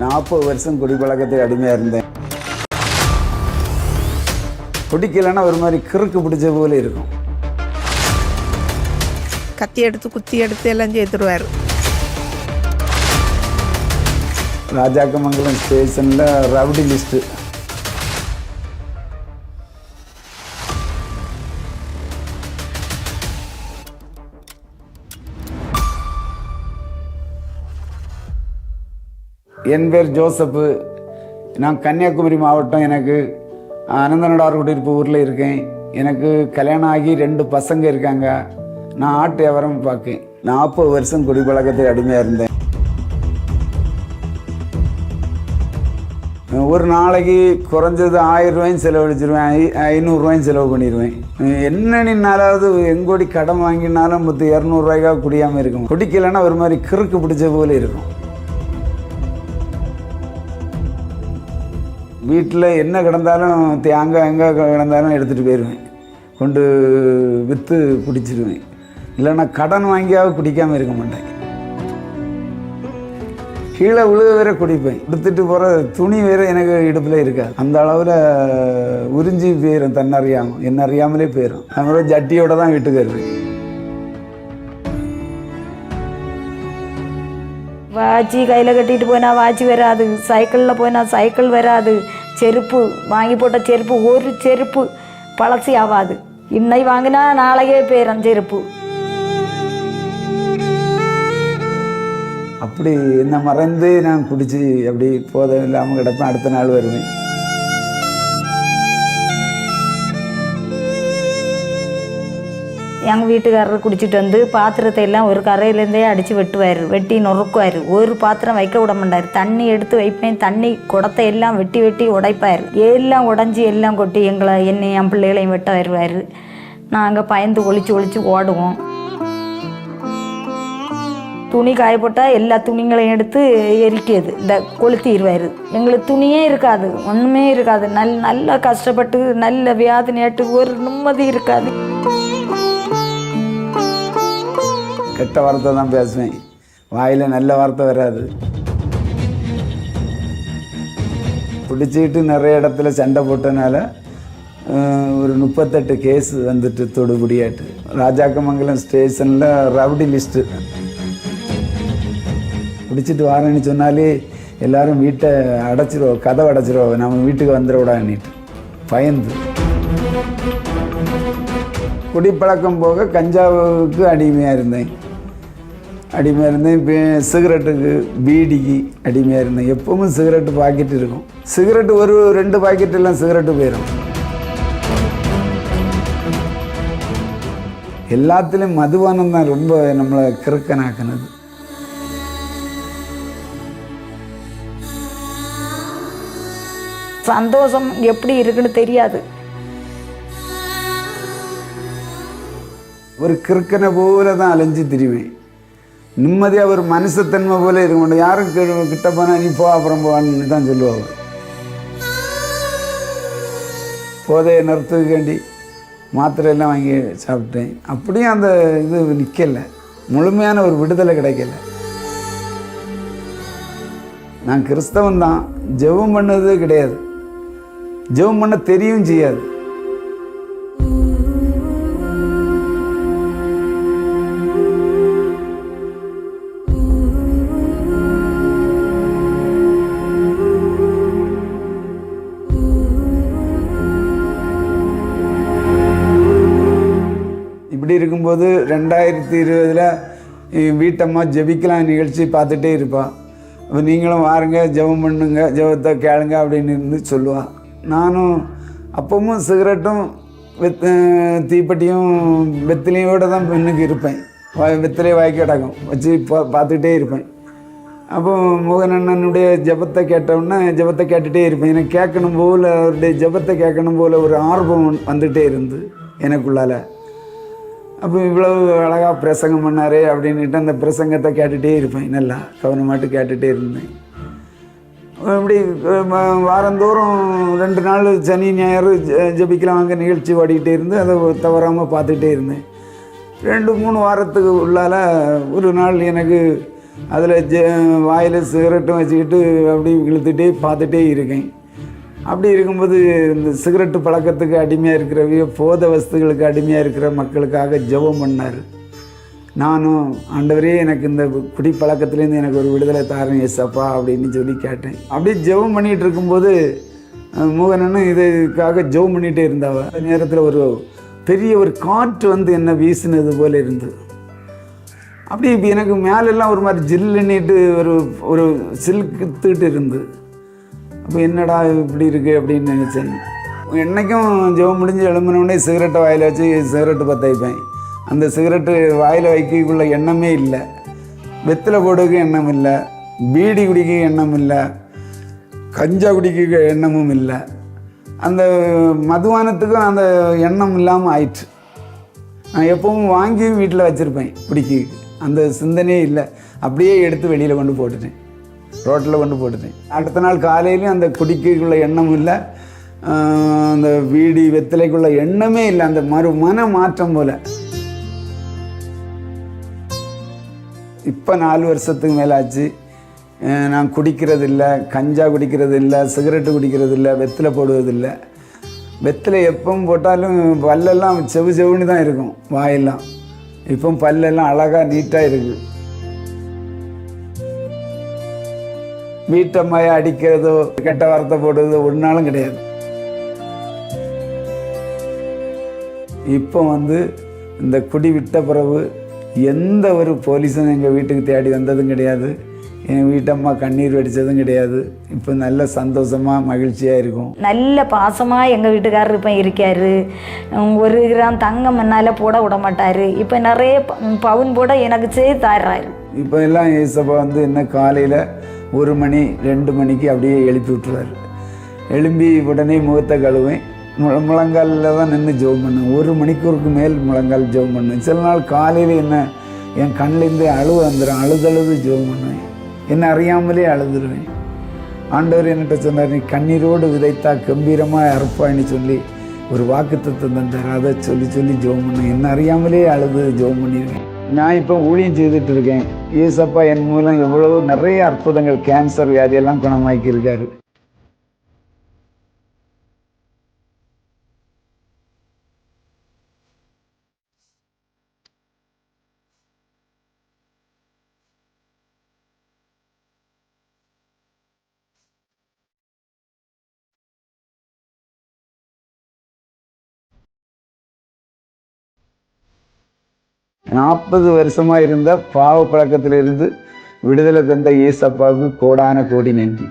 40 வருஷம் குடிப்பழக்கத்துக்கு அடிமையாக இருந்தேன். குடிக்கலைன்னா ஒரு மாதிரி கிறுக்கு பிடிச்ச போல இருக்கும். கத்தி எடுத்து குத்தி எடுத்து எல்லாம் செய்துருவார். ராஜாக்கமங்கலம் ஸ்டேஷனில் ரவுடி லிஸ்ட்டு. என் பேர் ஜோசப்பு. நான் கன்னியாகுமரி மாவட்டம். எனக்கு அனந்தனடார் குடியிருப்பு ஊரில் இருக்கேன். எனக்கு கல்யாணம் ஆகி 2 பசங்க இருக்காங்க. நான் ஆட்டு வியாபாரம் பார்க்கேன். 40 வருஷம் குடிப்பழக்கத்துக்கு அடிமையாக இருந்தேன். ஒரு நாளைக்கு குறைஞ்சது 1000 ரூபாயும் செலவழிச்சிருவேன், 500 ரூபாயும் செலவு பண்ணிடுவேன். என்ன நின்னாலாவது எங்கோடி கடன் வாங்கினாலும் 200 ரூபாய்க்காக குடியாமல் இருக்கும். குடிக்கலைன்னா ஒரு மாதிரி கிறுக்கு பிடிச்ச போல இருக்கும். வீட்டில் என்ன கிடந்தாலும் தேங்காய் எங்கே கிடந்தாலும் எடுத்துகிட்டு போயிடுவேன். கொண்டு விற்று குடிச்சிடுவேன். இல்லைன்னா கடன் வாங்கியாவது குடிக்காமல் இருக்க மாட்டேன். கீழே விழுக வேற குடிப்பேன். எடுத்துகிட்டு போகிற துணி வேறு எனக்கு இடுப்பில் இருக்காது. அந்த அளவில் உறிஞ்சி போயிடும். தன்னறியாமல் என்ன அறியாமலே போயிடும். நம்மளோட ஜட்டியோடு தான் வீட்டுக்கு வருவேன். வாட்சி கையில் கட்டிட்டு போனால் வாட்சி வராது, சைக்கிளில் போனால் சைக்கிள் வராது, செருப்பு வாங்கி போட்ட செருப்பு ஒரு செருப்பு பழசி ஆகாது. இன்னை வாங்கினா நாளைக்கே போயிடும் செருப்பு. அப்படி என்ன மறந்து நான் குடித்து அப்படி போதும் இல்லாமல் கிடப்பேன். அடுத்த நாள் வருவேன். எங்கள் வீட்டுக்காரர் குடிச்சிட்டு வந்து பாத்திரத்தை எல்லாம் ஒரு கரையிலேருந்தே அடித்து வெட்டுவார், வெட்டி நொறுக்குவார். ஒரு பாத்திரம் வைக்க விட மாட்டார். தண்ணி எடுத்து வைப்பேன், தண்ணி குடத்தை எல்லாம் வெட்டி வெட்டி உடைப்பார். எல்லாம் உடஞ்சி எல்லாம் கொட்டி என்னை என் பிள்ளைகளையும் வெட்ட வருவார். நாங்கள் பயந்து ஒளிச்சு ஓடுவோம். துணி காயப்போட்டால் எல்லா துணிங்களையும் எடுத்து எரிக்கிறது, இந்த கொளுத்திடுவார். எங்களுக்கு துணியே இருக்காது, ஒன்றுமே இருக்காது. நல்லா கஷ்டப்பட்டு நல்ல வியாதினியாட்டு ஒரு நிம்மதி இருக்காது. கெட்ட வார்த்தை தான் பேசுவேன். வாயில் நல்ல வார்த்தை வராது. பிடிச்சிக்கிட்டு நிறைய இடத்துல சண்டை போட்டனால ஒரு 38 கேஸ் வந்துட்டு தொடுபடியாட்டு. ராஜாக்கமங்கலம் ஸ்டேஷனில் ரவுடி லிஸ்ட்டு. பிடிச்சிட்டு வாரேன்னு சொன்னாலே எல்லோரும் வீட்டை அடைச்சிருவோம், கதவை அடைச்சிருவோம், நம்ம வீட்டுக்கு வந்துடக்கூடாதுன்னுட்டு பயந்து. குடிப்பழக்கம் போக கஞ்சாவுக்கு அடிமையாக இருந்தேன். இப்போ சிகரெட்டுக்கு பீடிக்கு அடிமையாக இருந்தேன். எப்பவும் சிகரெட்டு பாக்கெட் இருக்கும். சிகரெட்டு ஒரு 2 பாக்கெட் எல்லாம் சிகரெட்டு போயிடும். எல்லாத்துலேயும் மதுபானம் தான் ரொம்ப நம்மளை கிறுக்கனாக்குனது. சந்தோஷம் எப்படி இருக்குன்னு தெரியாது. ஒரு கிறுக்கனை போல தான் அலைஞ்சு திரிவேன். நிம்மதியாக ஒரு மனுஷத்தன்மை போல இருக்க மாட்டேன். யாரும் கிட்ட போனால் நீ போ அப்புறம் போவான்னு தான் சொல்லுவாங்க. போதையை நிறுத்துக்காண்டி மாத்திரையெல்லாம் வாங்கி சாப்பிட்டேன். அப்படியும் அந்த இது நிற்கலை. முழுமையான ஒரு விடுதலை கிடைக்கல. நான் கிறிஸ்தவன் தான், ஜெபம் பண்ணது கிடையாது. ஜெபம் பண்ண தெரியும் செய்யாது. இப்படி இருக்கும்போது 2020 வீட்டம்மா ஜெபிக்கலாம் நிகழ்ச்சி பார்த்துட்டே இருப்பாள். அப்போ நீங்களும் வாருங்க, ஜெபம் பண்ணுங்க, ஜெபத்தை கேளுங்க அப்படின்னு சொல்லுவாள். நானும் அப்பவும் சிகரெட்டும் தீப்பெட்டியும் வெத்திலையோடு தான் பெண்ணுக்கு இருப்பேன். வெத்திலே வாய்க்கு அடக்கம் வச்சு பார்த்துக்கிட்டே இருப்பேன். அப்போ மோகனண்ணனுடைய ஜெபத்தை கேட்டோன்னா ஜெபத்தை கேட்டுகிட்டே இருப்பேன். எனக்கு கேட்கணும் போல், அவருடைய ஜெபத்தை கேட்கணும் போல் ஒரு ஆர்வம் வந்துகிட்டே இருந்து எனக்குள்ளால். அப்போ இவ்வளவு அழகாக பிரசங்கம் பண்ணாரே அப்படின்ட்டு அந்த பிரசங்கத்தை கேட்டுகிட்டே இருப்பேன். நல்லா கவனமாட்டு கேட்டுகிட்டே இருந்தேன். இப்படி வாரந்தோறும் 2 நாள் சனி ஞாயிறு ஜெபிக்கலாம் அங்கே நிகழ்ச்சி ஓடிக்கிட்டே இருந்து அதை தவறாமல் பார்த்துக்கிட்டே இருந்தேன். 2-3 வாரத்துக்கு உள்ளால் ஒரு நாள் எனக்கு அதில் வாயில் சிகரெட்டும் வச்சுக்கிட்டு அப்படி இழுத்துட்டே பார்த்துட்டே இருக்கேன். அப்படி இருக்கும்போது இந்த சிகரெட்டு பழக்கத்துக்கு அடிமையாக இருக்கிறவையோ போத வஸ்துகளுக்கு அடிமையாக இருக்கிற மக்களுக்காக ஜெபம் பண்ணார். நானும் ஆண்டவரே எனக்கு இந்த குடிப்பழக்கத்துலேருந்து எனக்கு ஒரு விடுதலை தாரேன் ஏசப்பா அப்படின்னு சொல்லி கேட்டேன். அப்படியே ஜெபம் பண்ணிகிட்டு இருக்கும்போது மோகனன்னு இதுக்காக ஜெபம் பண்ணிகிட்டே இருந்தாவ. அந்த நேரத்தில் ஒரு பெரிய ஒரு காற்று வந்து என்ன வீசினது போல் இருந்தது. அப்படி இப்போ எனக்கு மேலெல்லாம் ஒரு மாதிரி ஜில்லுன்னிட்டு ஒரு ஒரு சில்குத்துட்டு இருந்து, அப்போ என்னடா இப்படி இருக்குது அப்படின்னு நினச்சேன். என்றைக்கும் ஜெபம் முடிஞ்சு எழும்பினோடனே சிகரெட்டை வாயில் வச்சு சிகரெட்டு பற்ற வைப்பேன். அந்த சிகரெட்டு வாயில் வைக்கக்குள்ள எண்ணமே இல்லை, வெத்தலை போடுறதுக்கு எண்ணம் இல்லை, பீடி குடிக்க எண்ணம் இல்லை, கஞ்சா குடிக்க எண்ணமும் இல்லை. அந்த மதுபானத்துக்கும் அந்த எண்ணம் இல்லாமல் ஆயிடுச்சு. நான் எப்பவும் வாங்கி வீட்டில் வச்சுருப்பேன் குடிக்க, அந்த சிந்தனையே இல்லை. அப்படியே எடுத்து வெளியில் கொண்டு போட்டுட்டேன், ரோட்டில் கொண்டு போட்டுட்டேன். அடுத்த நாள் காலையிலையும் அந்த குடிக்குள்ள எண்ணமும் இல்லை, அந்த வீடி வெத்தலைக்குள்ள எண்ணமே இல்லை. அந்த மன மாற்றம் போல். இப்போ 4 வருஷத்துக்கு மேலே ஆச்சு. நான் குடிக்கிறது இல்லை, கஞ்சா குடிக்கிறது இல்லை, சிகரெட்டு குடிக்கிறது இல்லை, வெத்தலை போடுவதில்லை. வெத்தலை எப்பவும் போட்டாலும் பல்லெல்லாம் செவுன்னு தான் இருக்கும், வாயெல்லாம். இப்போ பல்லெல்லாம் அழகாக நீட்டாக இருக்குது. வீட்டம்மாயை அடிக்கிறதோ கெட்ட வார்த்தை போடுறதோ ஒரு நாளும் கிடையாது. இப்போ இந்த குடி விட்ட பிறகு எந்த ஒரு போலீஸும் எங்கள் வீட்டுக்கு தேடி வந்ததும் கிடையாது, என் வீட்டம்மா கண்ணீர் வெடித்ததும் கிடையாது. இப்போ நல்ல சந்தோஷமாக மகிழ்ச்சியாக இருக்கும். நல்ல பாசமாக எங்கள் வீட்டுக்காரர் இப்போ இருக்கார். 1 கிராம் தங்கம் என்னால் போட விட மாட்டார். இப்போ நிறைய பவுன் போட எனக்கு செய்து தர்றாரு. இப்போ எல்லாம் ஏசப்பா என்ன காலையில் 1 மணி 2 மணிக்கு அப்படியே எழுப்பி விட்டுருவார். எழும்பி உடனே முகத்தை கழுவேன். முழங்காலில் தான் நின்று ஜெபம் பண்ணுவேன். 1 மணிக்கூருக்கு மேல் முழங்கால் ஜெபம் பண்ணுவேன். சில நாள் காலையில் என் கண்ணிலேருந்து அழுவ வந்துடும். அழுதழுது ஜெபம் பண்ணுவேன். என்ன அறியாமலே அழுதுருவேன். ஆண்டவர் என்கிட்ட சொன்னார், நீ கண்ணீரோடு விதைத்தா கம்பீரமாக அறுப்பான்னு சொல்லி ஒரு வாக்குத்தத்தம் தந்தார். அதை சொல்லி ஜெபம் பண்ணுவேன். என்ன அறியாமலே அழுது ஜெபம் பண்ணிடுவேன். நான் இப்போ ஊழியம் செய்துட்டு இருக்கேன். ஏசப்பா என் மூலம் எவ்வளவோ நிறைய அற்புதங்கள், கேன்சர் வியாதியெல்லாம் குணமாக்கியிருக்காரு. நாற்பது வருஷமாக இருந்த பாவ பழக்கத்திலிருந்து விடுதலை தந்த ஏசப்பாவுக்கு கோடான கோடி நன்றி.